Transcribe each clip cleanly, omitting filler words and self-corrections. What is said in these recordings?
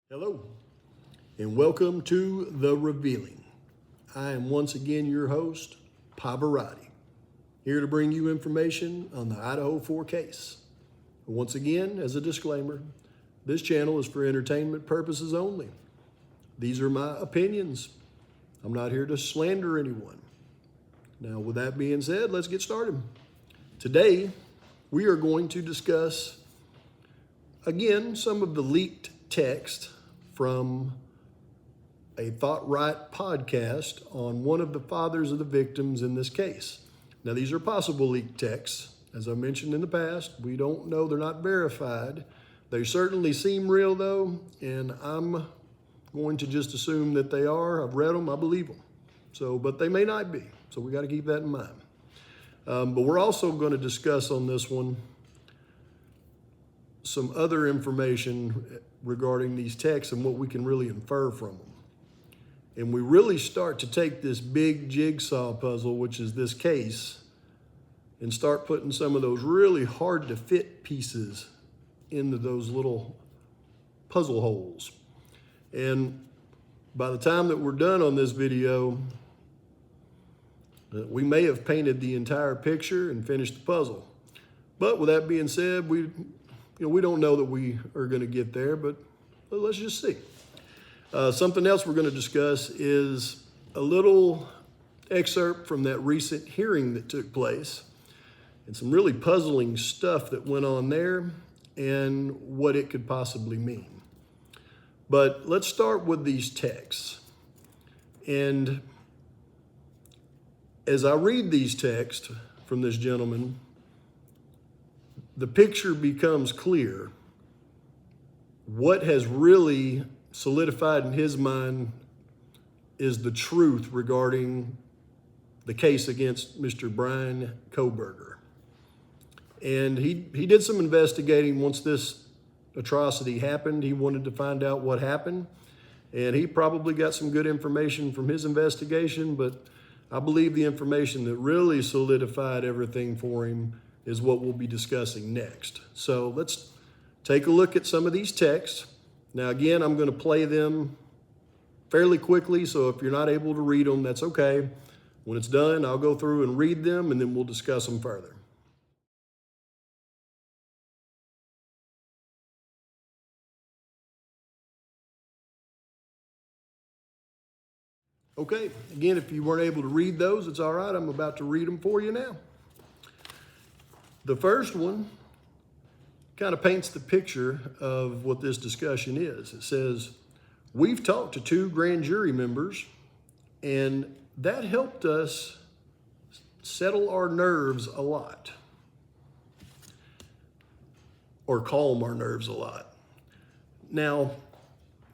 Hello, and welcome to The Revealing. I am once again your host, Pavoratii, here to bring you information on the Idaho 4 case. Once again, as a disclaimer, this channel is for entertainment purposes only. These are my opinions. I'm not here to slander anyone. Now, with that being said, let's get started. Today, we are going to discuss, again, some of the leaked text from a Thought Right podcast on one of the fathers of the victims in this case. Now, these are possible leaked texts. As I mentioned in the past, we don't know, they're not verified. They certainly seem real though, and I'm going to just assume that they are. I've read them, I believe them. But they may not be, so we got to keep that in mind. But we're also going to discuss on this one some other information regarding these texts and what we can really infer from them. And we really start to take this big jigsaw puzzle, which is this case, and start putting some of those really hard to fit pieces into those little puzzle holes. And by the time that we're done on this video, we may have painted the entire picture and finished the puzzle. But with that being said, we don't know that we are going to get there, but let's just see. Something else we're going to discuss is a little excerpt from that recent hearing that took place and some really puzzling stuff that went on there and what it could possibly mean. But let's start with these texts. And as I read these texts from this gentleman, the picture becomes clear. What has really solidified in his mind is the truth regarding the case against Mr. Bryan Kohberger. And he did some investigating once this atrocity happened. He wanted to find out what happened, and he probably got some good information from his investigation, but I believe the information that really solidified everything for him is what we'll be discussing next. So let's take a look at some of these texts. Now, again, I'm going to play them fairly quickly, so if you're not able to read them, that's okay. When it's done, I'll go through and read them, and then we'll discuss them further. Okay, again, if you weren't able to read those, it's all right. I'm about to read them for you now. The first one kind of paints the picture of what this discussion is. It says, "We've talked to 2 grand jury members, and that helped us settle our nerves a lot, or calm our nerves a lot." Now,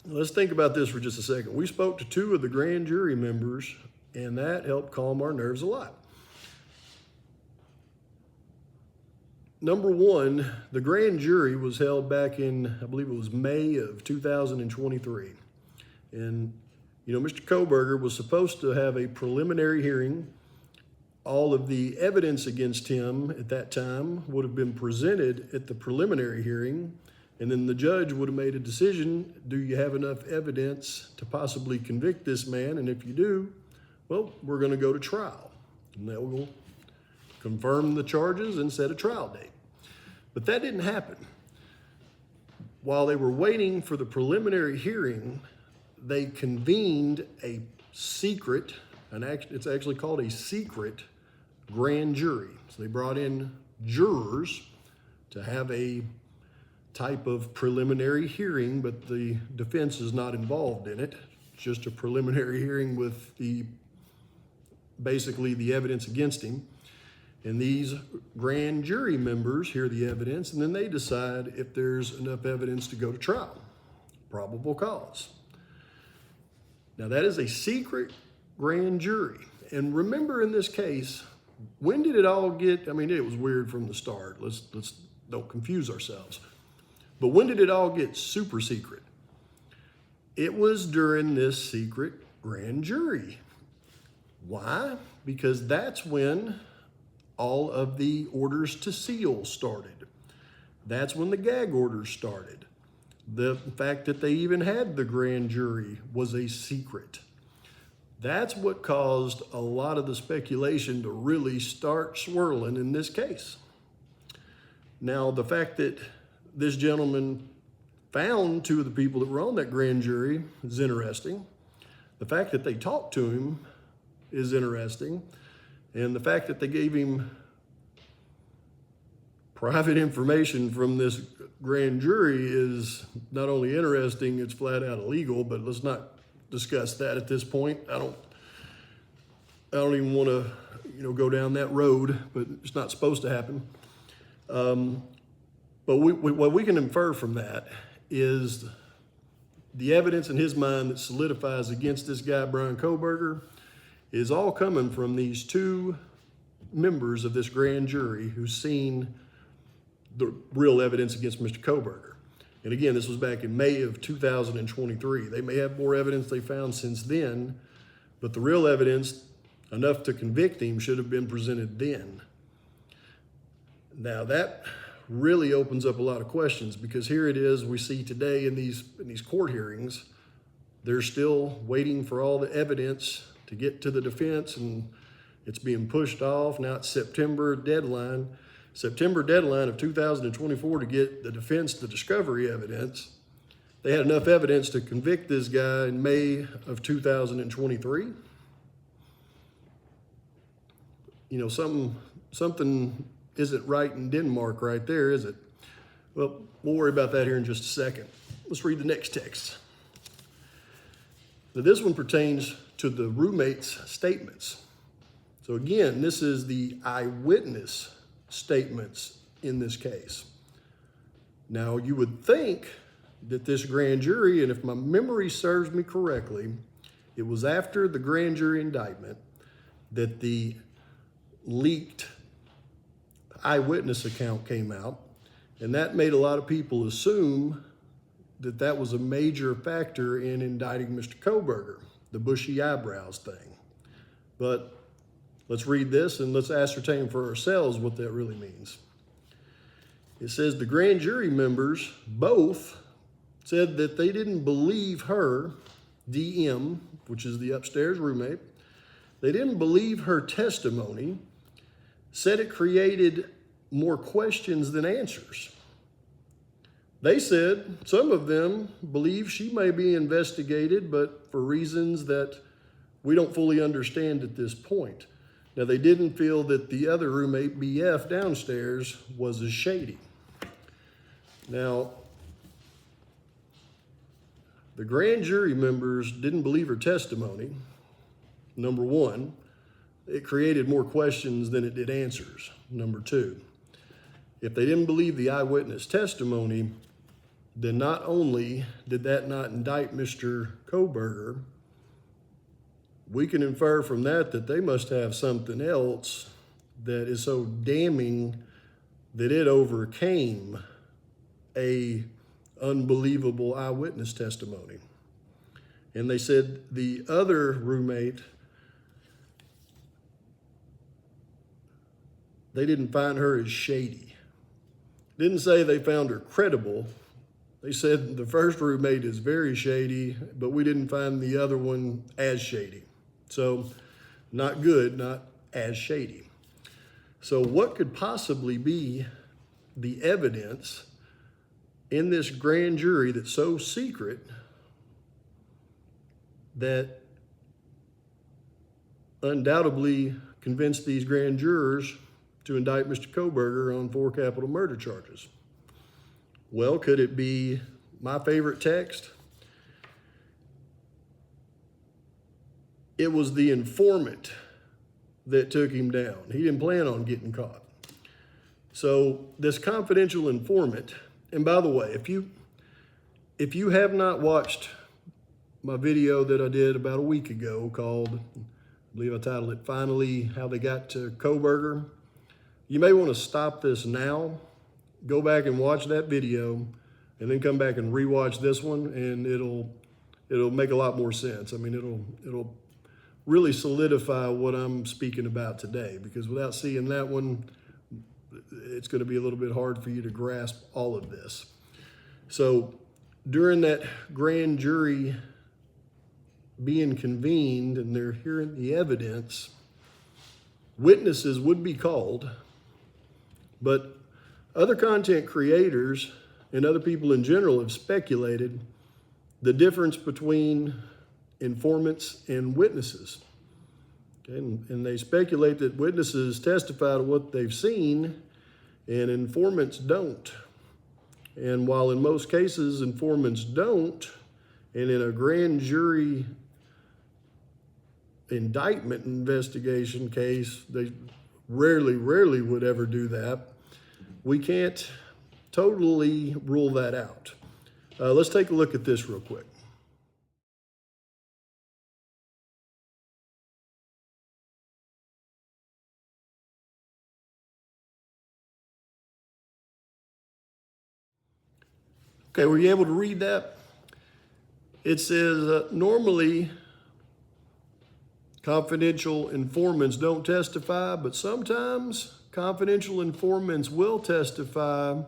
let's think about this for just a second. We spoke to 2 of the grand jury members, and that helped calm our nerves a lot. Number one, the grand jury was held back in, I believe it was May of 2023. And, Mr. Kohberger was supposed to have a preliminary hearing. All of the evidence against him at that time would have been presented at the preliminary hearing, and then the judge would have made a decision. Do you have enough evidence to possibly convict this man? And if you do, well, we're going to go to trial. And that will confirm the charges and set a trial date. But that didn't happen. While they were waiting for the preliminary hearing, they convened a secret, it's actually called a secret grand jury. So they brought in jurors to have a type of preliminary hearing, but the defense is not involved in it. It's just a preliminary hearing with basically the evidence against him. And these grand jury members hear the evidence, and then they decide if there's enough evidence to go to trial. Probable cause. Now, that is a secret grand jury. And remember, in this case, when did it all get, it was weird from the start. Let's don't confuse ourselves. But when did it all get super secret? It was during this secret grand jury. Why? Because that's when all of the orders to seal started. That's when the gag orders started. The fact that they even had the grand jury was a secret. That's what caused a lot of the speculation to really start swirling in this case. Now, the fact that this gentleman found two of the people that were on that grand jury is interesting. The fact that they talked to him is interesting. And the fact that they gave him private information from this grand jury is not only interesting, it's flat out illegal, but let's not discuss that at this point. I don't even want to, go down that road, but it's not supposed to happen. But what we can infer from that is the evidence in his mind that solidifies against this guy, Bryan Kohberger, is all coming from these two members of this grand jury who's seen the real evidence against Mr. Kohberger. And again, this was back in May of 2023. They may have more evidence they found since then, but the real evidence, enough to convict him, should have been presented then. Now that really opens up a lot of questions, because here it is, we see today in these court hearings, they're still waiting for all the evidence to get to the defense, and it's being pushed off. Now it's September deadline of 2024 to get the defense the discovery evidence. They had enough evidence to convict this guy in May of 2023. Something isn't right in Denmark right there, is it? Well, we'll worry about that here in just a second. Let's read the next text. Now, this one pertains to the roommate's statements. So again, this is the eyewitness statements in this case. Now, you would think that this grand jury, and if my memory serves me correctly, it was after the grand jury indictment that the leaked eyewitness account came out, and that made a lot of people assume that that was a major factor in indicting Mr. Kohberger, the bushy eyebrows thing. But let's read this and let's ascertain for ourselves what that really means. It says the grand jury members both said that they didn't believe her, DM, which is the upstairs roommate. They didn't believe her testimony, said it created more questions than answers. They said some of them believe she may be investigated, but for reasons that we don't fully understand at this point. Now, they didn't feel that the other roommate, BF, downstairs was as shady. Now, the grand jury members didn't believe her testimony. Number one, it created more questions than it did answers. Number two, if they didn't believe the eyewitness testimony, then not only did that not indict Mr. Kohberger, we can infer from that that they must have something else that is so damning that it overcame a unbelievable eyewitness testimony. And they said the other roommate, they didn't find her as shady. Didn't say they found her credible. They said the first roommate is very shady, but we didn't find the other one as shady. So not good, not as shady. So what could possibly be the evidence in this grand jury that's so secret that undoubtedly convinced these grand jurors to indict Mr. Kohberger on 4 capital murder charges? Well, could it be my favorite text? It was the informant that took him down. He didn't plan on getting caught. So this confidential informant, and by the way, if you have not watched my video that I did about a week ago called, I believe I titled it, Finally, How They Got to Kohberger, you may want to stop this now, go back and watch that video, and then come back and rewatch this one, and it'll make a lot more sense. I mean, it'll really solidify what I'm speaking about today, because without seeing that one, it's going to be a little bit hard for you to grasp all of this. So during that grand jury being convened and they're hearing the evidence, witnesses would be called, but other content creators and other people in general have speculated the difference between informants and witnesses. Okay? And they speculate that witnesses testify to what they've seen and informants don't. And while in most cases informants don't, and in a grand jury indictment investigation case, they rarely would ever do that, we can't totally rule that out. Let's take a look at this real quick. Okay, were you able to read that? It says normally confidential informants don't testify, but sometimes confidential informants will testify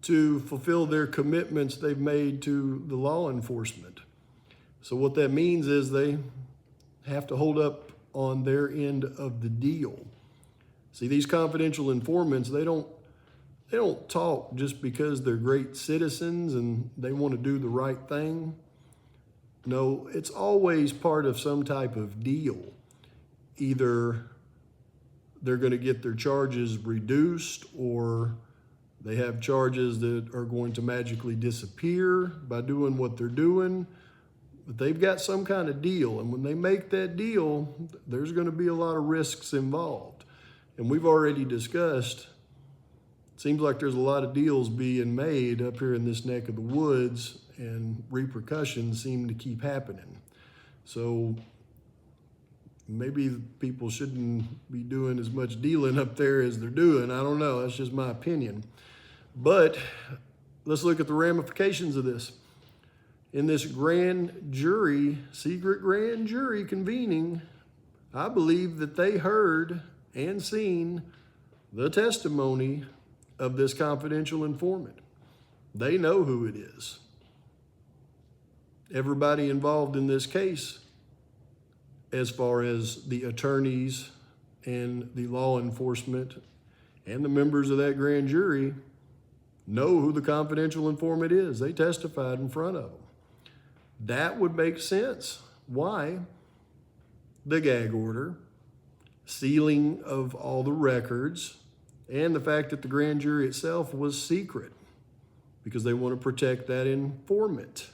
to fulfill their commitments they've made to the law enforcement. So what that means is they have to hold up on their end of the deal. See, these confidential informants, they don't talk just because they're great citizens and they want to do the right thing. No, it's always part of some type of deal. Either they're going to get their charges reduced, or they have charges that are going to magically disappear by doing what they're doing. But they've got some kind of deal, and when they make that deal, there's going to be a lot of risks involved. And we've already discussed, it seems like there's a lot of deals being made up here in this neck of the woods, and repercussions seem to keep happening. So maybe people shouldn't be doing as much dealing up there as they're doing. I don't know. That's just my opinion. But let's look at the ramifications of this. In this grand jury, secret grand jury convening, I believe that they heard and seen the testimony of this confidential informant. They know who it is. Everybody involved in this case, as far as the attorneys and the law enforcement and the members of that grand jury, know who the confidential informant is. They testified in front of them. That would make sense. Why? The gag order, sealing of all the records, and the fact that the grand jury itself was secret because they want to protect that informant.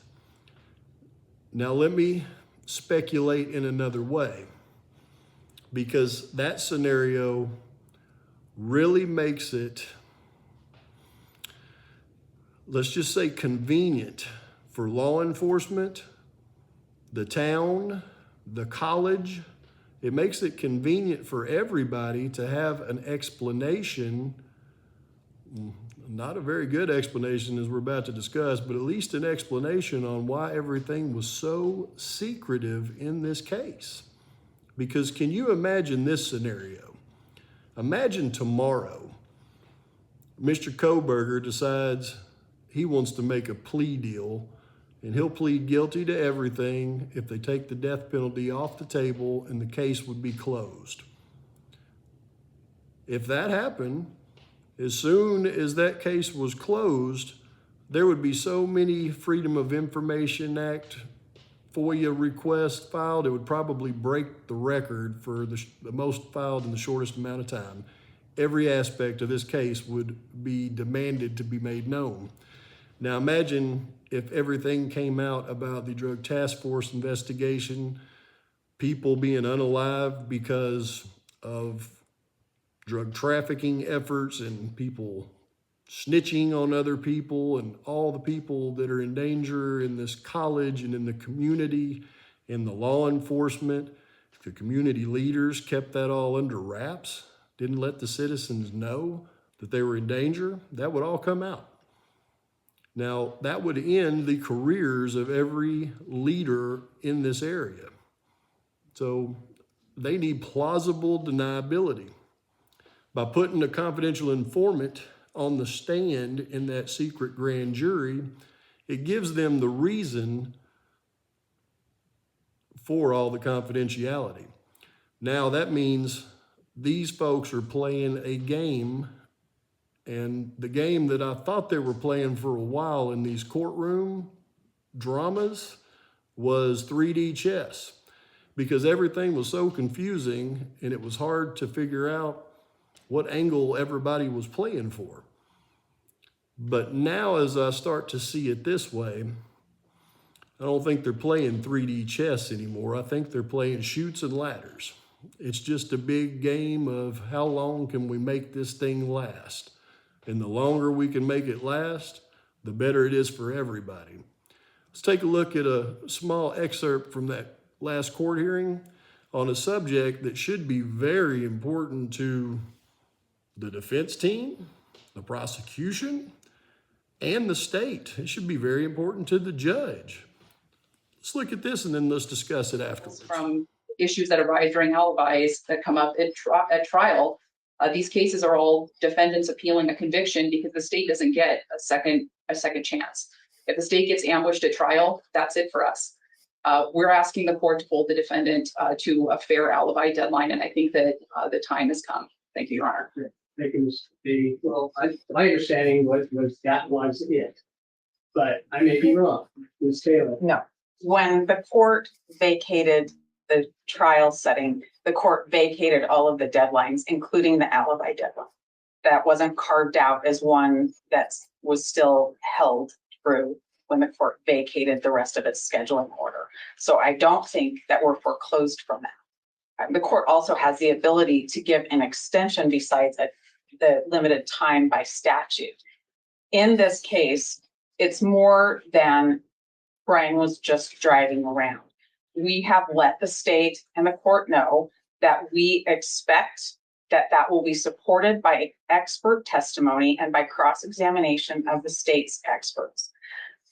Now let me speculate in another way, because that scenario really makes it, let's just say, convenient for law enforcement, the town, the college. It makes it convenient for everybody to have an explanation, not a very good explanation as we're about to discuss, but at least an explanation on why everything was so secretive in this case. Because can you imagine this scenario? Imagine tomorrow, Mr. Kohberger decides he wants to make a plea deal, and he'll plead guilty to everything if they take the death penalty off the table, and the case would be closed. If that happened, as soon as that case was closed, there would be so many Freedom of Information Act FOIA requests filed, it would probably break the record for the most filed in the shortest amount of time. Every aspect of this case would be demanded to be made known. Now imagine if everything came out about the Drug Task Force investigation, people being unalived because of drug trafficking efforts and people snitching on other people, and all the people that are in danger in this college and in the community and the law enforcement. If the community leaders kept that all under wraps, didn't let the citizens know that they were in danger, that would all come out. Now, that would end the careers of every leader in this area. So they need plausible deniability. By putting a confidential informant on the stand in that secret grand jury, it gives them the reason for all the confidentiality. Now that means these folks are playing a game, and the game that I thought they were playing for a while in these courtroom dramas was 3D chess, because everything was so confusing and it was hard to figure out what angle everybody was playing for. But now as I start to see it this way, I don't think they're playing 3D chess anymore. I think they're playing chutes and ladders. It's just a big game of how long can we make this thing last? And the longer we can make it last, the better it is for everybody. Let's take a look at a small excerpt from that last court hearing on a subject that should be very important to the defense team, the prosecution, and the state. It should be very important to the judge. Let's look at this and then let's discuss it afterwards. From issues that arise during alibis that come up at trial, these cases are all defendants appealing a conviction because the state doesn't get a second chance. If the state gets ambushed at trial, that's it for us. We're asking the court to hold the defendant to a fair alibi deadline, and I think that the time has come. Thank you, Your Honor. Thank you, well, my understanding was that was it, but I may be wrong. Ms. Taylor. No. When the court vacated the trial setting, the court vacated all of the deadlines, including the alibi deadline. That wasn't carved out as one that was still held through when the court vacated the rest of its scheduling order. So I don't think that we're foreclosed from that. The court also has the ability to give an extension besides the limited time by statute. In this case, it's more than Bryan was just driving around. We have let the state and the court know that we expect that will be supported by expert testimony and by cross-examination of the state's experts.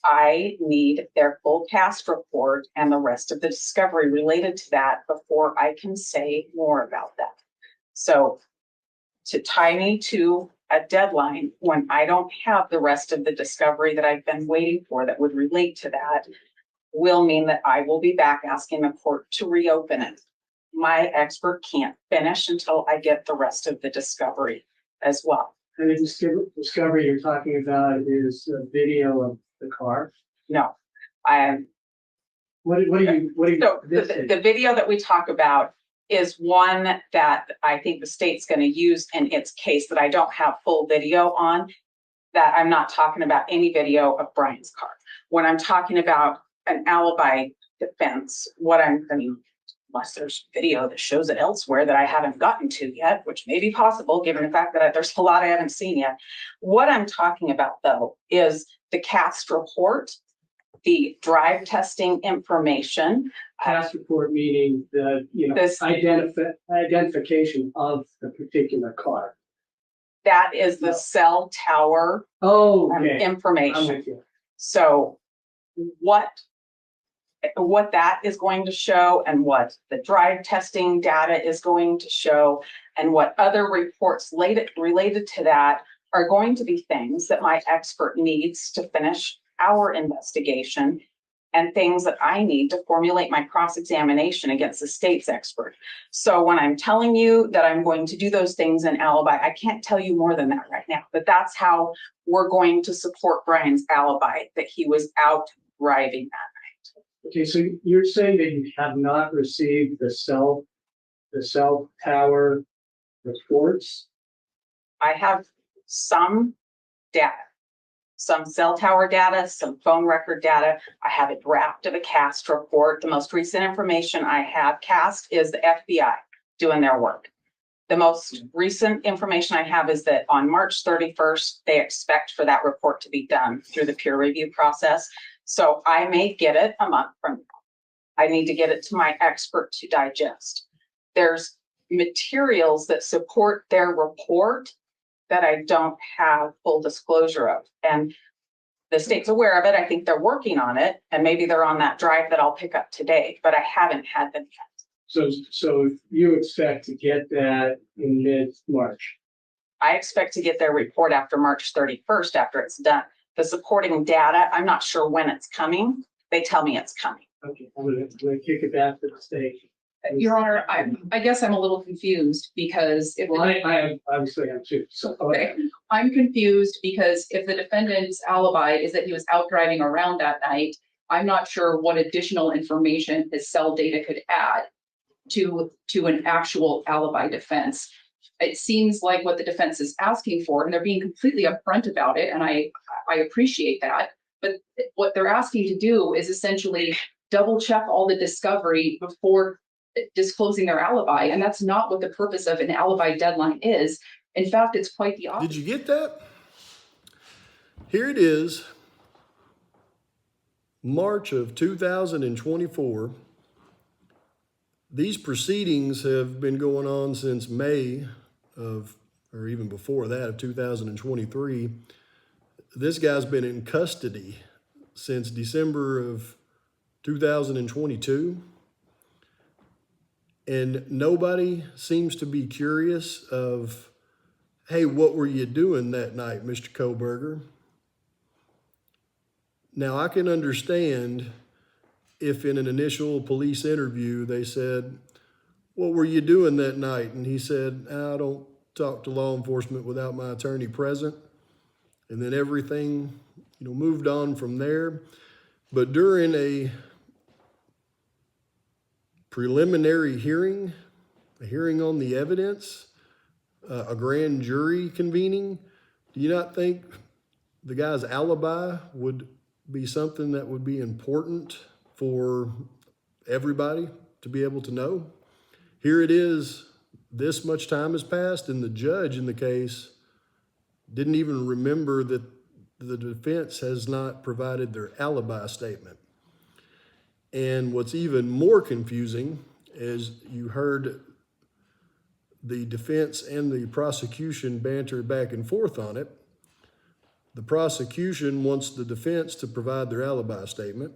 I need their full cast report and the rest of the discovery related to that before I can say more about that. So to tie me to a deadline when I don't have the rest of the discovery that I've been waiting for that would relate to that will mean that I will be back asking the court to reopen it. My expert can't finish until I get the rest of the discovery as well. And the discovery you're talking about is a video of the car? No, I am. What do you? So the video that we talk about is one that I think the state's going to use in its case that I don't have full video on, that I'm not talking about any video of Bryan's car. When I'm talking about an alibi defense, unless there's video that shows it elsewhere that I haven't gotten to yet, which may be possible given the fact that there's a lot I haven't seen yet. What I'm talking about though is the cast report, the drive testing information. Cast report meaning the identification of the particular car. That is the cell tower information. I'm with you. So what that is going to show and what the drive testing data is going to show and what other reports related to that are going to be things that my expert needs to finish our investigation and things that I need to formulate my cross-examination against the state's expert. So when I'm telling you that I'm going to do those things in alibi, I can't tell you more than that right now, but that's how we're going to support Bryan's alibi, that he was out driving that night. Okay, so you're saying that you have not received the cell tower reports? I have some data, some cell tower data, some phone record data. I have a draft of a cast report. The most recent information I have cast is the FBI doing their work. The most recent information I have is that on March 31st, they expect for that report to be done through the peer review process. So I may get it a month from now. I need to get it to my expert to digest. There's materials that support their report that I don't have full disclosure of. And the state's aware of it. I think they're working on it. And maybe they're on that drive that I'll pick up today, but I haven't had them yet. So you expect to get that in mid-March? I expect to get their report after March 31st after it's done. the supporting data, I'm not sure when it's coming. They tell me it's coming. Okay, I'm gonna kick it back to the state. Your Honor, I guess I'm a little confused because if. Well, I obviously am too, so. Okay, I'm confused because if the defendant's alibi is that he was out driving around that night, I'm not sure what additional information his cell data could add to an actual alibi defense. It seems like what the defense is asking for, and they're being completely upfront about it, and I appreciate that. But what they're asking to do is essentially double check all the discovery before disclosing their alibi, and that's not what the purpose of an alibi deadline is. In fact, it's quite the opposite. Did you get that? Here it is, March of 2024. These proceedings have been going on since May of, or even before that, of 2023. This guy's been in custody since December of 2022. And nobody seems to be curious of, hey, what were you doing that night, Mr. Kohberger? Now, I can understand if in an initial police interview they said, what were you doing that night? And he said, I don't talk to law enforcement without my attorney present. And then everything, moved on from there. But during a preliminary hearing, a hearing on the evidence, a grand jury convening, do you not think the guy's alibi would be something that would be important for everybody to be able to know? Here it is, this much time has passed, and the judge in the case didn't even remember that the defense has not provided their alibi statement. And what's even more confusing is you heard the defense and the prosecution banter back and forth on it. The prosecution wants the defense to provide their alibi statement,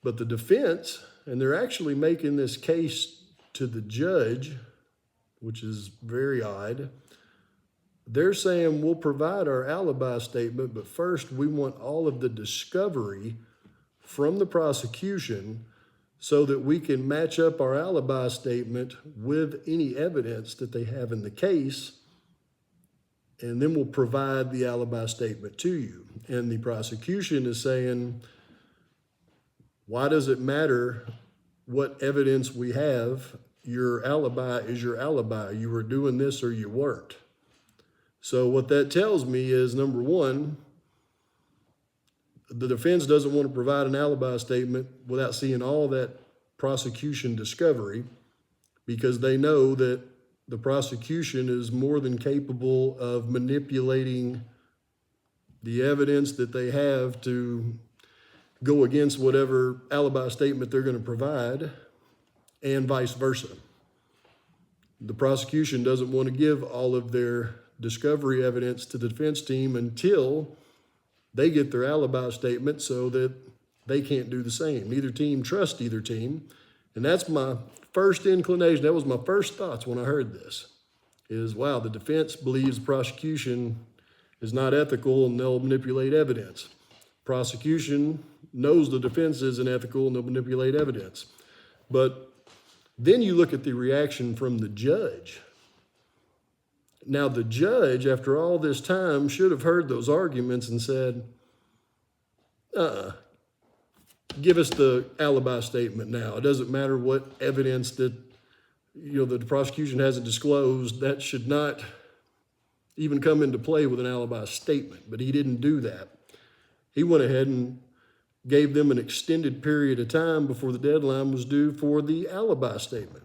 but the defense, and they're actually making this case to the judge, which is very odd. They're saying we'll provide our alibi statement, but first we want all of the discovery from the prosecution so that we can match up our alibi statement with any evidence that they have in the case, and then we'll provide the alibi statement to you. And the prosecution is saying, why does it matter what evidence we have? Your alibi is your alibi. You were doing this or you weren't. So what that tells me is, number one, the defense doesn't want to provide an alibi statement without seeing all that prosecution discovery, because they know that the prosecution is more than capable of manipulating the evidence that they have to go against whatever alibi statement they're going to provide, and vice versa. The prosecution doesn't want to give all of their discovery evidence to the defense team until they get their alibi statement so that they can't do the same. Neither team trusts either team. And that's my first inclination. That was my first thoughts when I heard this, is, wow, the defense believes the prosecution is not ethical and they'll manipulate evidence. Prosecution knows the defense isn't ethical and they'll manipulate evidence. But then you look at the reaction from the judge. Now, the judge, after all this time, should have heard those arguments and said, give us the alibi statement now. It doesn't matter what evidence that, the prosecution hasn't disclosed. That should not even come into play with an alibi statement. But he didn't do that. He went ahead and gave them an extended period of time before the deadline was due for the alibi statement.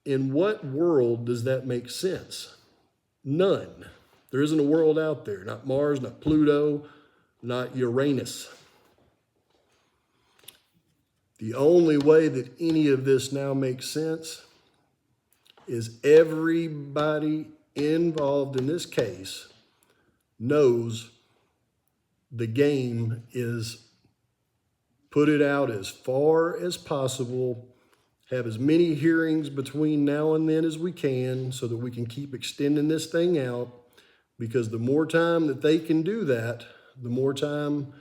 In what world does that make sense? None. There isn't a world out there, not Mars, not Pluto, not Uranus. The only way that any of this now makes sense is everybody involved in this case knows the game is put it out as far as possible, have as many hearings between now and then as we can so that we can keep extending this thing out. because the more time that they can do that, the more time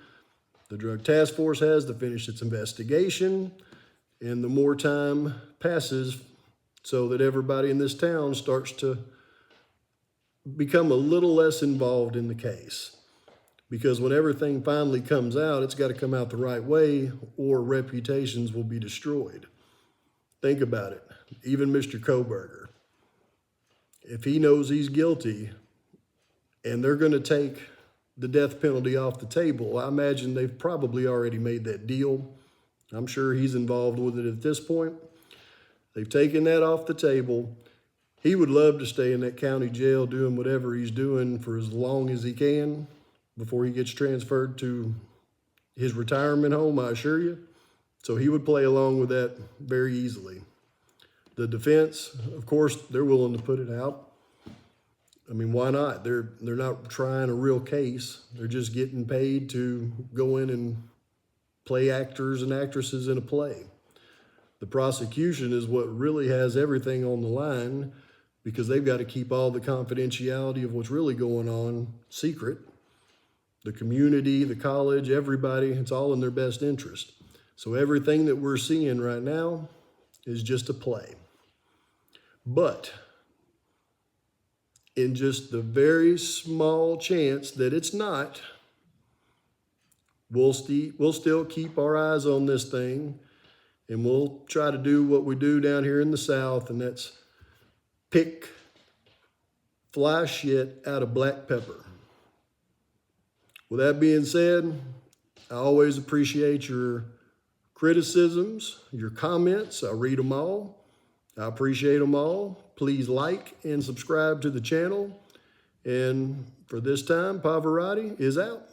the Drug Task Force has to finish its investigation, and the more time passes so that everybody in this town starts to become a little less involved in the case. Because when everything finally comes out, it's got to come out the right way, or reputations will be destroyed. Think about it. Even Mr. Kohberger, if he knows he's guilty and they're going to take the death penalty off the table, I imagine they've probably already made that deal. I'm sure he's involved with it at this point. They've taken that off the table. He would love to stay in that county jail doing whatever he's doing for as long as he can before he gets transferred to his retirement home, I assure you. So he would play along with that very easily. The defense, of course, they're willing to put it out. I mean, why not? They're not trying a real case. They're just getting paid to go in and play actors and actresses in a play. The prosecution is what really has everything on the line, because they've got to keep all the confidentiality of what's really going on secret. The community, the college, everybody, it's all in their best interest. So everything that we're seeing right now is just a play. But in just the very small chance that it's not, we'll still keep our eyes on this thing, and we'll try to do what we do down here in the South, and that's pick fly shit out of black pepper. With that being said, I always appreciate your criticisms, your comments. I read them all. I appreciate them all. Please like and subscribe to the channel. And for this time, Pavoratii is out.